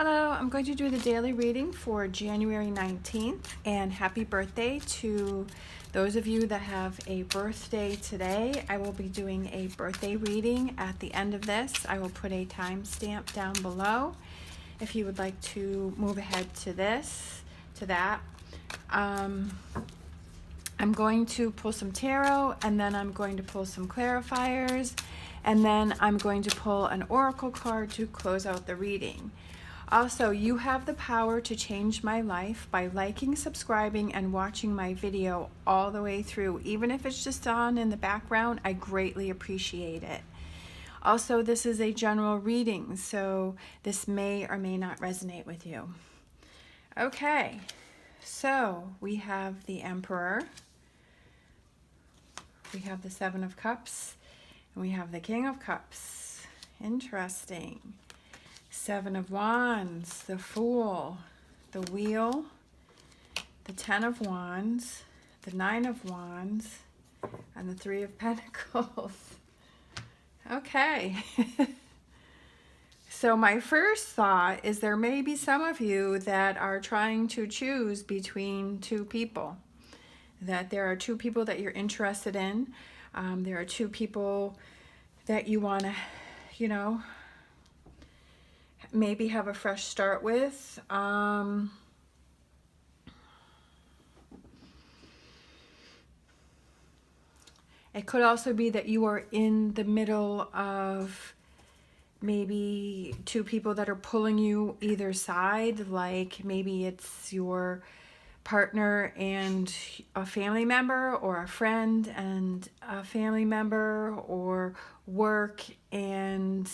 Hello, I'm going to do the daily reading for January 19th, and happy birthday to those of you that have a birthday today. I will be doing a birthday reading at the end of this. I will put a timestamp down below if you would like to move ahead to that. I'm going to pull some tarot, and then I'm going to pull some clarifiers, and then I'm going to pull an oracle card to close out the reading. Also, you have the power to change my life by liking, subscribing, and watching my video all the way through. Even if it's just on in the background, I greatly appreciate it. Also, this is a general reading, so this may or may not resonate with you. Okay, so we have the Emperor, we have the Seven of Cups, and we have the King of Cups. Interesting. Seven of Wands, the Fool, the Wheel, the Ten of Wands, the Nine of Wands, and the Three of Pentacles. Okay. So my first thought is there may be some of you that are trying to choose between two people. That there are two people that you're interested in. There are two people that you want to, maybe have a fresh start with. It could also be that you are in the middle of maybe two people that are pulling you either side, like maybe it's your partner and a family member, or a friend and a family member, or work and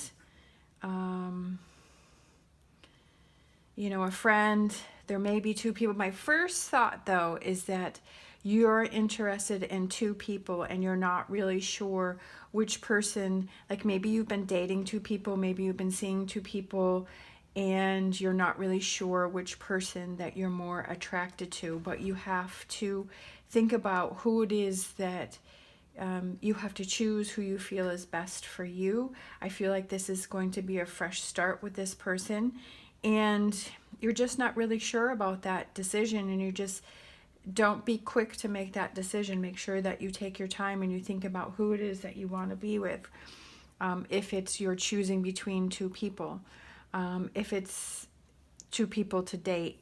a friend. There may be two people. My first thought, though, is that you're interested in two people and you're not really sure which person, like maybe you've been dating two people, maybe you've been seeing two people, and you're not really sure which person that you're more attracted to, but you have to think about who it is that you have to choose who you feel is best for you. I feel like this is going to be a fresh start with this person, and you're just not really sure about that decision, and you just don't be quick to make that decision. Make sure that you take your time and you think about who it is that you want to be with. If it's you're choosing between two people, if it's two people to date,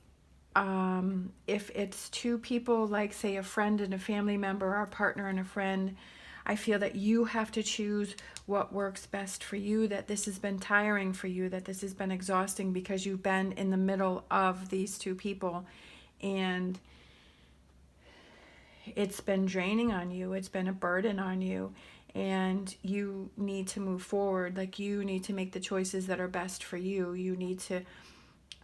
if it's two people, like say a friend and a family member, or a partner and a friend, I feel that you have to choose what works best for you, that this has been tiring for you, that this has been exhausting because you've been in the middle of these two people and it's been draining on you, it's been a burden on you, and you need to move forward. Like, you need to make the choices that are best for you. You need to,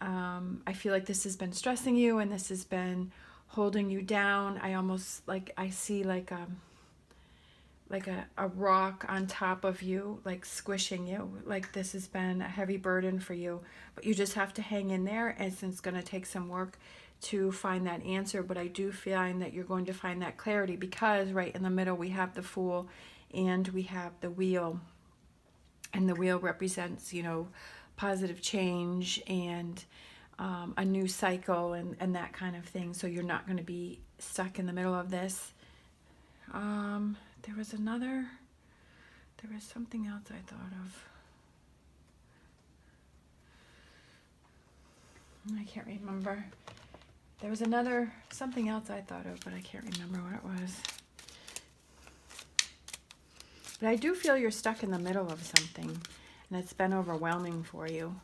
I feel like this has been stressing you and this has been holding you down. I see like a rock on top of you, like squishing you, like this has been a heavy burden for you, but you just have to hang in there, and it's going to take some work to find that answer. But I do find that you're going to find that clarity, because right in the middle we have the Fool and we have the Wheel, and the Wheel represents positive change and a new cycle and that kind of thing. So you're not going to be stuck in the middle of this. There was something else I thought of. I can't remember. There was something else I thought of, but I can't remember what it was. But I do feel you're stuck in the middle of something, and it's been overwhelming for you.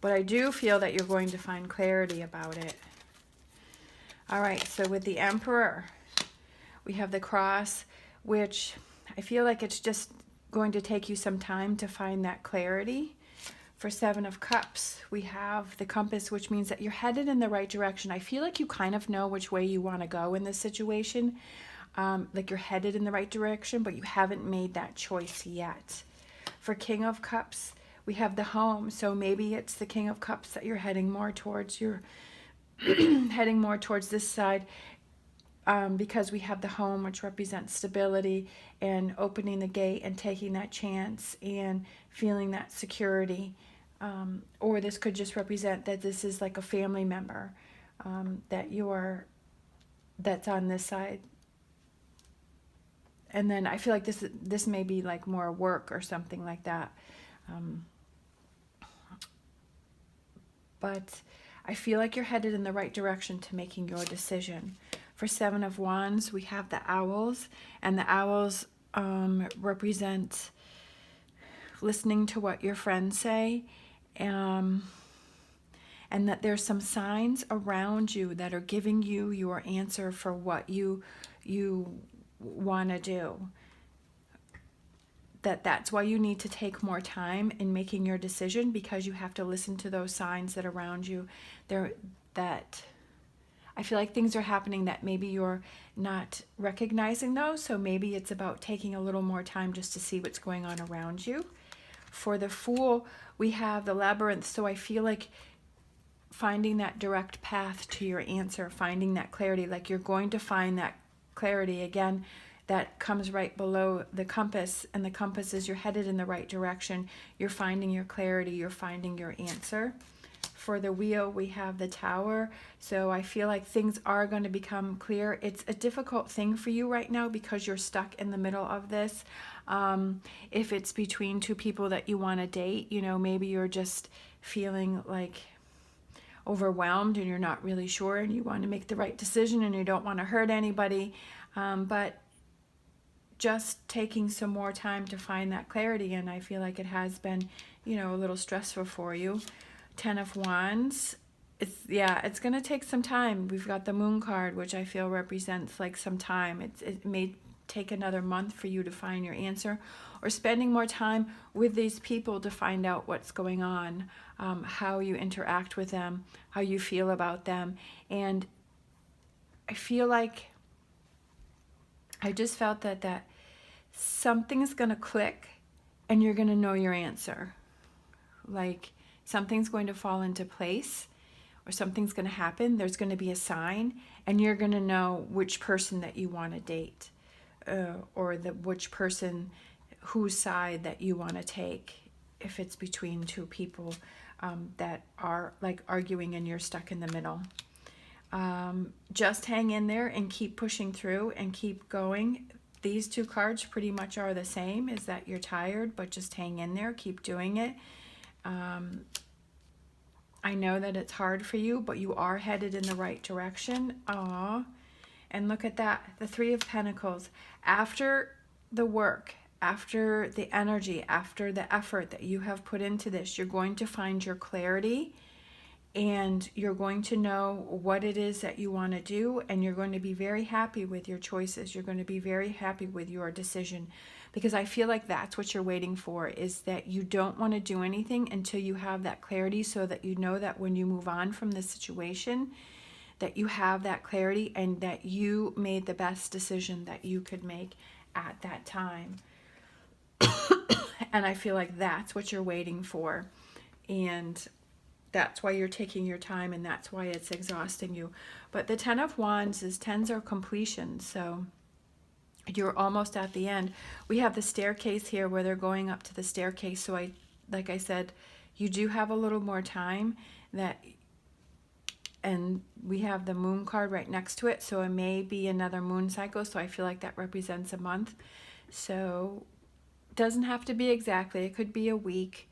But I do feel that you're going to find clarity about it. All right, so with the Emperor, we have the Cross, which I feel like it's just going to take you some time to find that clarity. For Seven of Cups, we have the Compass, which means that you're headed in the right direction. I feel like you kind of know which way you want to go in this situation. Like you're headed in the right direction, but you haven't made that choice yet. For King of Cups, we have the Home. So maybe it's the King of Cups that you're heading more towards. You're heading more towards this side. Because we have the Home, which represents stability and opening the gate and taking that chance and feeling that security. Or this could just represent that this is like a family member that's on this side. And then I feel like this may be like more work or something like that. But I feel like you're headed in the right direction to making your decision. For Seven of Wands, we have the owls, and the owls represent listening to what your friends say, and that there's some signs around you that are giving you your answer for what you want to do. That's why you need to take more time in making your decision, because you have to listen to those signs that are around you. That I feel like things are happening that maybe you're not recognizing those, so maybe it's about taking a little more time just to see what's going on around you. For the Fool, we have the Labyrinth, so I feel like finding that direct path to your answer, finding that clarity, like you're going to find that clarity again. That comes right below the compass, and the compass is you're headed in the right direction. You're finding your clarity, you're finding your answer. For the Wheel, we have the Tower, so I feel like things are going to become clear. It's a difficult thing for you right now because you're stuck in the middle of this. If it's between two people that you want to date, maybe you're just feeling like overwhelmed and you're not really sure and you want to make the right decision and you don't want to hurt anybody. But just taking some more time to find that clarity, and I feel like it has been, a little stressful for you. Ten of Wands, it's going to take some time. We've got the Moon card, which I feel represents like some time. It may take another month for you to find your answer, or spending more time with these people to find out what's going on, how you interact with them, how you feel about them. And I feel like I just felt that something's going to click and you're going to know your answer. Like something's going to fall into place, or something's going to happen. There's going to be a sign, and you're going to know which person that you want to date, or which person, whose side that you want to take, if it's between two people that are like arguing and you're stuck in the middle. Just hang in there and keep pushing through and keep going. These two cards pretty much are the same, is that you're tired, but just hang in there, keep doing it. I know that it's hard for you, but you are headed in the right direction. Aww. And look at that, the Three of Pentacles. After the work, after the energy, after the effort that you have put into this, you're going to find your clarity, and you're going to know what it is that you want to do, and you're going to be very happy with your choices. You're going to be very happy with your decision, because I feel like that's what you're waiting for, is that you don't want to do anything until you have that clarity, so that you know that when you move on from this situation, that you have that clarity and that you made the best decision that you could make at that time. And I feel like that's what you're waiting for. And that's why you're taking your time, and that's why it's exhausting you. But the Ten of Wands is tens are completion, so you're almost at the end. We have the staircase here where they're going up to the staircase. So like I said, you do have a little more time, and we have the Moon card right next to it. So it may be another moon cycle. So I feel like that represents a month. So it doesn't have to be exactly. It could be a week,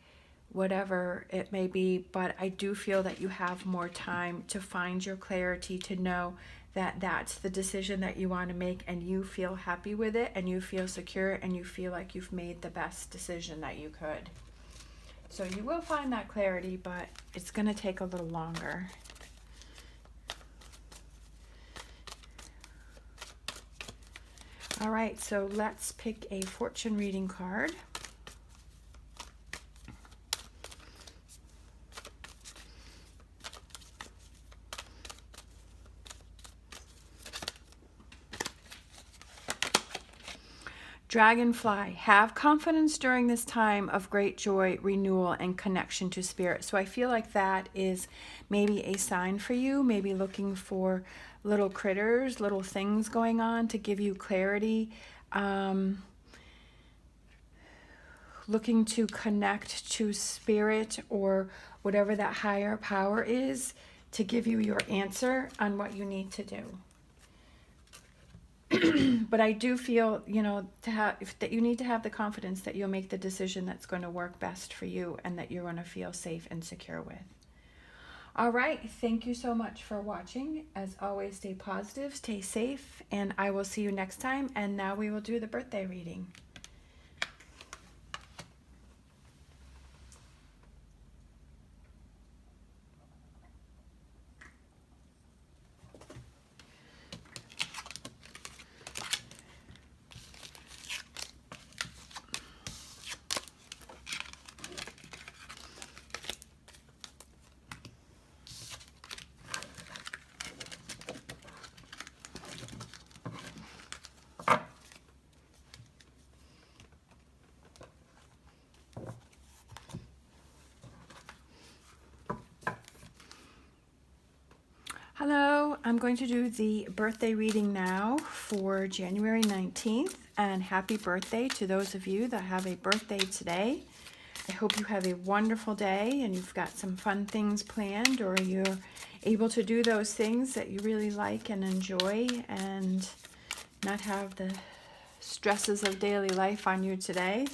whatever it may be, but I do feel that you have more time to find your clarity, to know that that's the decision that you want to make, and you feel happy with it, and you feel secure, and you feel like you've made the best decision that you could. So you will find that clarity, but it's going to take a little longer. All right, so let's pick a fortune reading card. Dragonfly, have confidence during this time of great joy, renewal, and connection to spirit. So I feel like that is maybe a sign for you, maybe looking for little critters, little things going on to give you clarity. looking to connect to spirit or whatever that higher power is to give you your answer on what you need to do. But I do feel, you know, that you need to have the confidence that you'll make the decision that's going to work best for you and that you're going to feel safe and secure with. All right. Thank you so much for watching. As always, stay positive, stay safe, and I will see you next time. And now we will do the birthday reading. Hello, I'm going to do the birthday reading now for January 19th, and happy birthday to those of you that have a birthday today. I hope you have a wonderful day and you've got some fun things planned, or you're able to do those things that you really like and enjoy and not have the stresses of daily life on you today.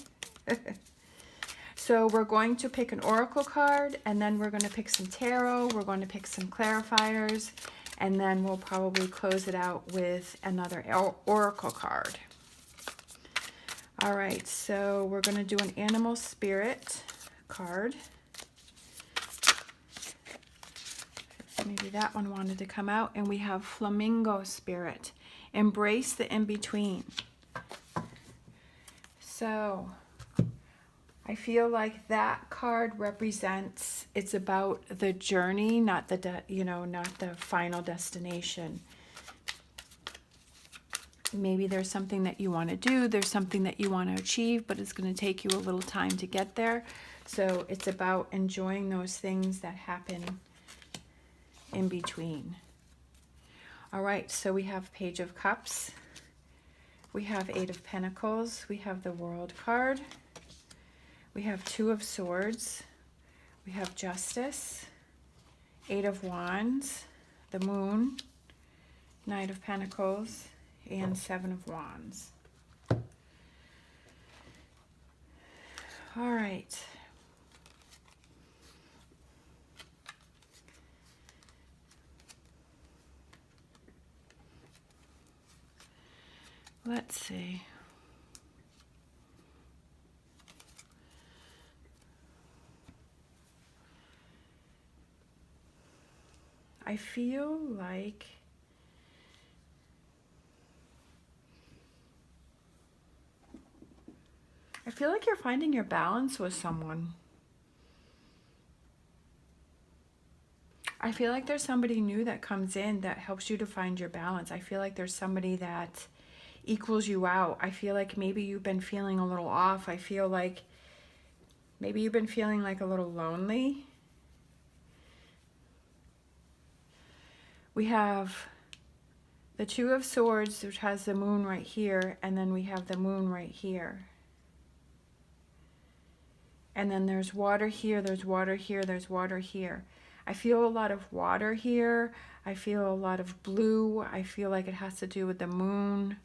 So we're going to pick an oracle card, and then we're going to pick some tarot, we're going to pick some clarifiers, and then we'll probably close it out with another oracle card. All right, so we're going to do an animal spirit card. Maybe that one wanted to come out, and we have flamingo spirit. Embrace the in-between. So I feel like that card represents, it's about the journey, not the, not the final destination. Maybe there's something that you want to do, there's something that you want to achieve, but it's going to take you a little time to get there. So it's about enjoying those things that happen in between. All right, so we have Page of Cups, we have Eight of Pentacles, we have the World card, we have Two of Swords, we have Justice, Eight of Wands, the Moon, Knight of Pentacles, and Seven of Wands. All right. Let's see. I feel like you're finding your balance with someone. I feel like there's somebody new that comes in that helps you to find your balance. I feel like there's somebody that equals you out. I feel like maybe you've been feeling a little off. I feel like maybe you've been feeling like a little lonely. We have the Two of Swords, which has the Moon right here, and then we have the Moon right here. And then there's water here, there's water here, there's water here. I feel a lot of water here. I feel a lot of blue. I feel like it has to do with the moon.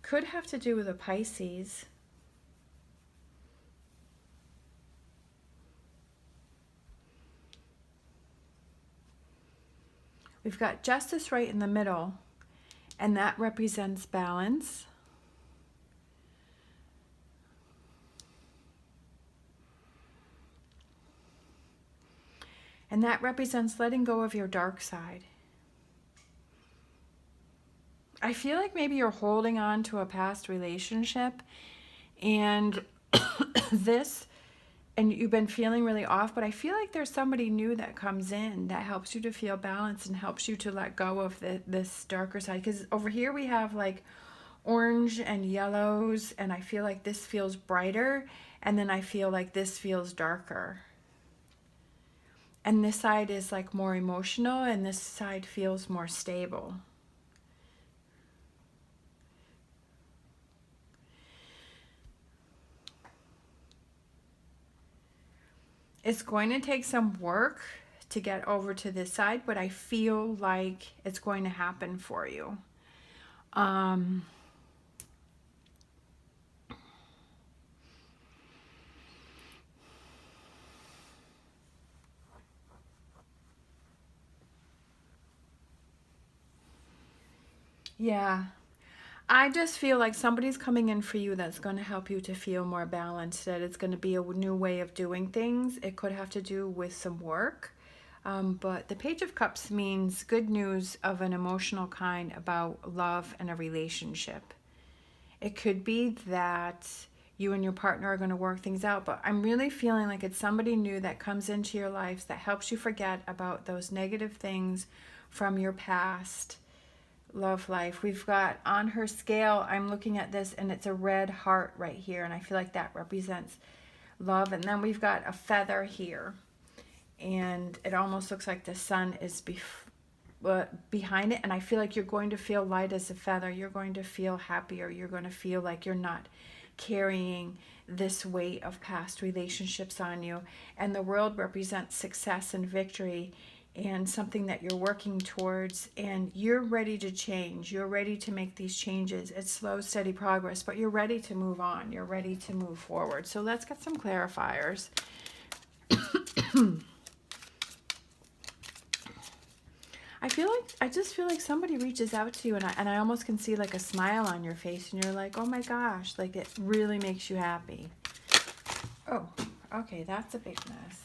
Could have to do with a Pisces. We've got Justice right in the middle, and that represents balance. And that represents letting go of your dark side. I feel like maybe you're holding on to a past relationship and and you've been feeling really off, but I feel like there's somebody new that comes in that helps you to feel balanced and helps you to let go of this darker side. Because over here we have like orange and yellows, and I feel like this feels brighter, and then I feel like this feels darker. And this side is like more emotional, and this side feels more stable. It's going to take some work to get over to this side, but I feel like it's going to happen for you. Yeah. I just feel like somebody's coming in for you that's going to help you to feel more balanced, that it's going to be a new way of doing things. It could have to do with some work. But the Page of Cups means good news of an emotional kind about love and a relationship. It could be that you and your partner are going to work things out, but I'm really feeling like it's somebody new that comes into your life that helps you forget about those negative things from your past love life. We've got on her scale, I'm looking at this and it's a red heart right here, and I feel like that represents love. And then we've got a feather here, and it almost looks like the sun is behind it, and I feel like you're going to feel light as a feather. You're going to feel happier. You're going to feel like you're not carrying this weight of past relationships on you. And the world represents success and victory and something that you're working towards, and you're ready to change. You're ready to make these changes. It's slow, steady progress, but you're ready to move on. You're ready to move forward. So let's get some clarifiers. I just feel like somebody reaches out to you, and I almost can see like a smile on your face, and you're like, oh my gosh, like it really makes you happy. Oh, okay, that's a big mess.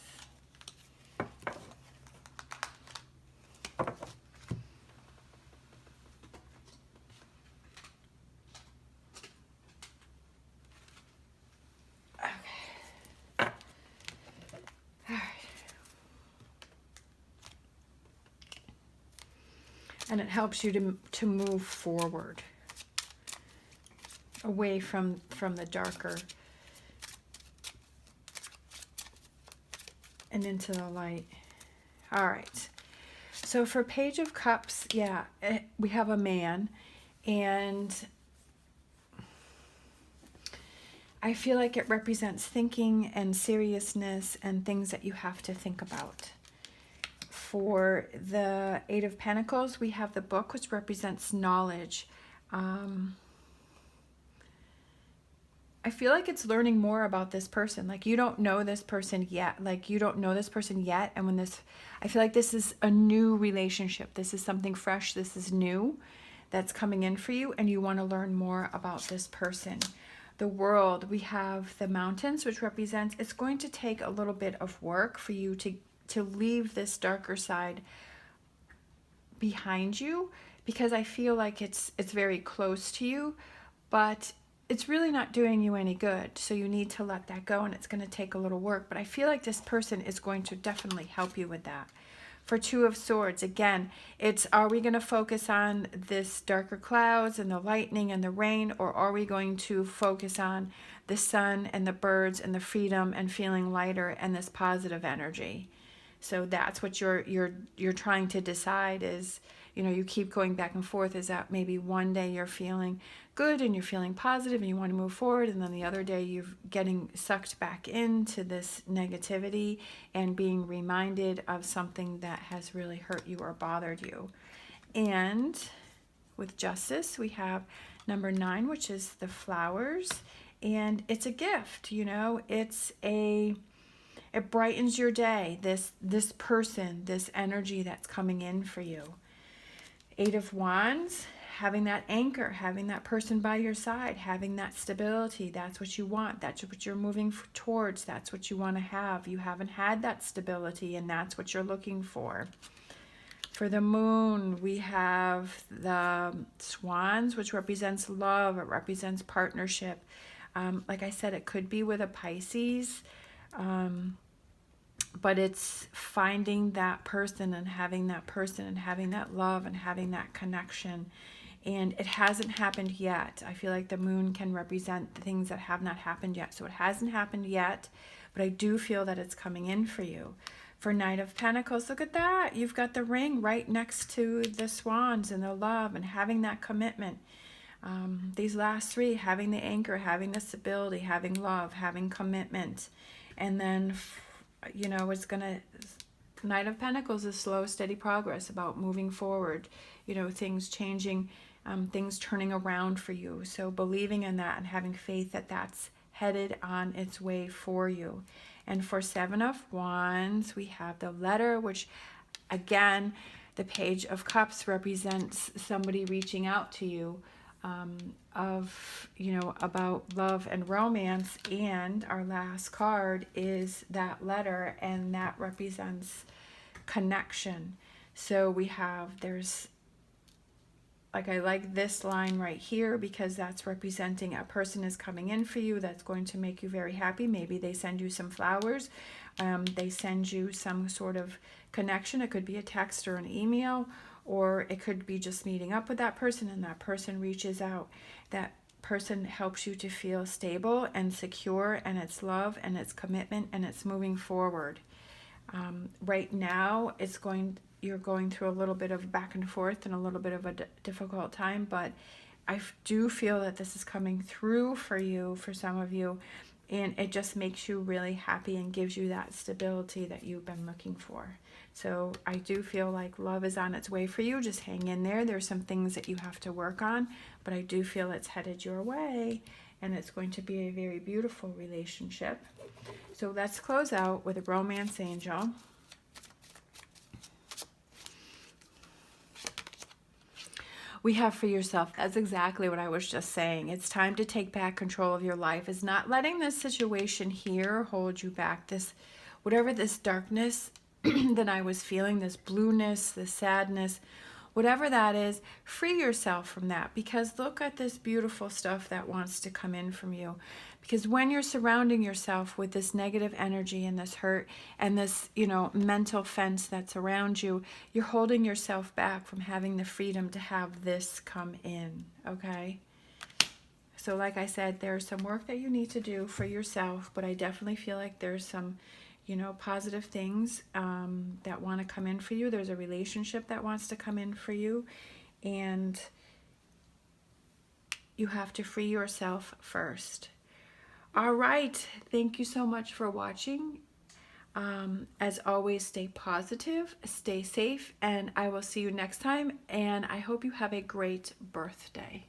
And it helps you to move forward, away from the darker and into the light. All right. So for Page of Cups, yeah, we have a man, and I feel like it represents thinking and seriousness and things that you have to think about. For the Eight of Pentacles, we have the book, which represents knowledge. I feel like it's learning more about this person. Like you don't know this person yet. And I feel like this is a new relationship. This is something fresh. This is new that's coming in for you, and you want to learn more about this person. The World, we have the mountains, which represents it's going to take a little bit of work for you to leave this darker side behind you, because I feel like it's very close to you, but it's really not doing you any good. So you need to let that go, and it's going to take a little work, but I feel like this person is going to definitely help you with that. For Two of Swords, again, are we going to focus on this darker clouds and the lightning and the rain, or are we going to focus on the sun and the birds and the freedom and feeling lighter and this positive energy? So that's what you're trying to decide. Is, you keep going back and forth. Is that maybe one day you're feeling good and you're feeling positive and you want to move forward, and then the other day you're getting sucked back into this negativity and being reminded of something that has really hurt you or bothered you. And with Justice, we have number 9, which is the flowers, and it's a gift. It brightens your day, this person, this energy that's coming in for you. 8 of Wands, having that anchor, having that person by your side, having that stability. That's what you want. That's what you're moving towards. That's what you want to have. You haven't had that stability, and that's what you're looking for. For the Moon, we have the Swans, which represents love. It represents partnership. Like I said, it could be with a Pisces, but it's finding that person and having that love and having that connection. And it hasn't happened yet. I feel like the Moon can represent things that have not happened yet. So it hasn't happened yet, but I do feel that it's coming in for you. For Knight of Pentacles, look at that. You've got the ring right next to the Swans and the love and having that commitment. These last 3, having the anchor, having the stability, having love, having commitment. And then you know, it's gonna, Knight of Pentacles is slow, steady progress about moving forward, you know, things changing, things turning around for you. So believing in that and having faith that that's headed on its way for you. And for Seven of Wands, we have the Letter, which again, the Page of Cups represents somebody reaching out to you, you know, about love and romance. And our last card is that Letter, and that represents connection. So we have, there's, like, I like this line right here because that's representing a person is coming in for you that's going to make you very happy. Maybe they send you some flowers. They send you some sort of connection. It could be a text or an email, or it could be just meeting up with that person and that person reaches out. That person helps you to feel stable and secure, and it's love and it's commitment and it's moving forward. Right now, you're going through a little bit of back and forth and a little bit of a difficult time, but I do feel that this is coming through for you, for some of you, and it just makes you really happy and gives you that stability that you've been looking for. So I do feel like love is on its way for you. Just hang in there. There's some things that you have to work on, but I do feel it's headed your way, and it's going to be a very beautiful relationship. So let's close out with a romance angel. We have for yourself, that's exactly what I was just saying. It's time to take back control of your life. It's not letting this situation here hold you back. This, whatever this darkness that I was feeling, this blueness, this sadness, whatever that is, free yourself from that, because look at this beautiful stuff that wants to come in from you. Because when you're surrounding yourself with this negative energy and this hurt and this, you know, mental fence that's around you, you're holding yourself back from having the freedom to have this come in, okay? So like I said, there's some work that you need to do for yourself, but I definitely feel like there's some, you know, positive things that want to come in for you. There's a relationship that wants to come in for you, and you have to free yourself first. All right. Thank you so much for watching. As always, stay positive, stay safe, and I will see you next time. And I hope you have a great birthday.